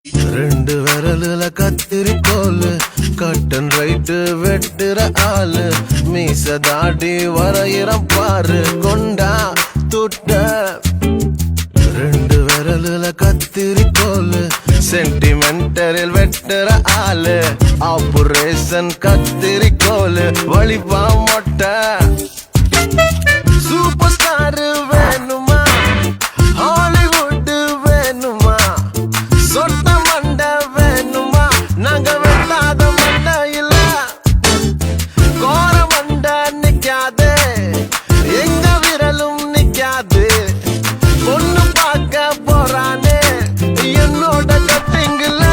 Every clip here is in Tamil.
ரெண்டு விரலுல கத்திரிக்கோலு கட்டன் ரைட்டு வெட்டுற ஆளு மீச தாடி வரையிறம் பாரு கொண்டா துட்ட ரெண்டு விரலுல கத்திரிக்கோலு சென்டிமெண்டரில் வெட்டுற ஆளு ஆபரேஷன் கத்திரிக்கோலு வழிபா மொட்டை சூப்பர் ஸ்டார் வேணுமா ஹாலிவுட் வேணுமா சொட்ட மண்டை வேணுமா நாங்க வெட்டாத மண்டை இல்ல கோர மண்டை நிக்காது எங்க விரலும் நிக்காது பொண்ணு பார்க்க போறானே என்னோட கட்டிங்கல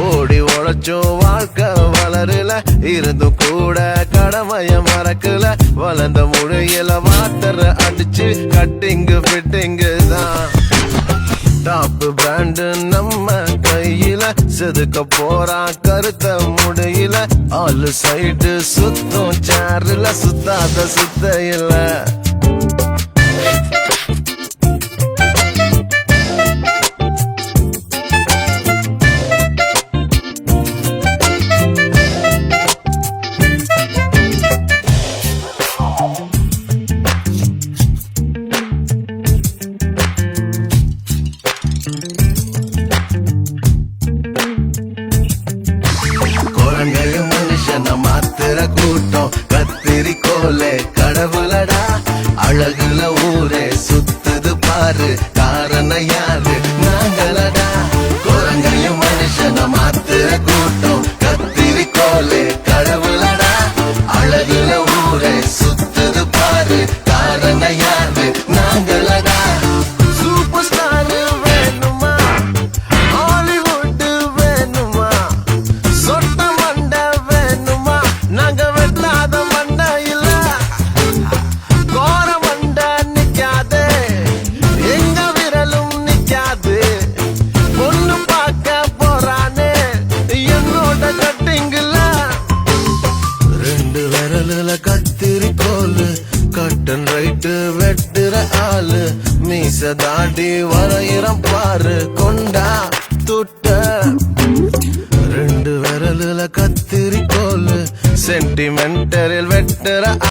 ஓடி உழைச்சோம் வாழ்க்கை வளரல இருந்தும் கூட கடமைய மறக்கல வளர்ந்த மொழியில வாட்டர் அடிச்சு கட்டிங்கு ஃபிட்டிங்கு தான் டாப் பிராண்டு நம்ம கையில செதுக்க போறான் கருத்த முடியல ஆளு சைடு சுத்தம் சேர்ல சுத்தாத சுத்த இல்ல மனுஷன மாத்திர கூட்டம் கத்திரிக்கோலே கடவுளடா அழகுல ஊரே சுத்துது பாரு காரணம் யாரு நாங்களடா குரங்கையும் மனுஷன மாத்திர கூட்டம் கத்திரிக்கோலே கடவுளடா அழகுல ஊரே சுத்துது பாரு காரணம் யாரு நாங்களடா சூப்பர் ஸ்டார் வேணுமா ஹாலிவுட் வேணுமா சொட்ட மண்டை வேணுமா நாங்க வெட்டாத மண்டை இல்ல கோர மண்டை நிக்காது எங்க விரலும் நிக்காது பொண்ணு பார்க்க போறானே என்னோட கட்டிங்கல ரெண்டு விரலுல கத்திரிக்கோலு கட்டன் ரைட்டு வெட்டுற ஆளு மீச தாடி வரையிறம் பாரு கொண்டா துட்ட ரெண்டு விரலுல கத்திரிக்கோலு சென்டிமெண்டரில் வெட்டுற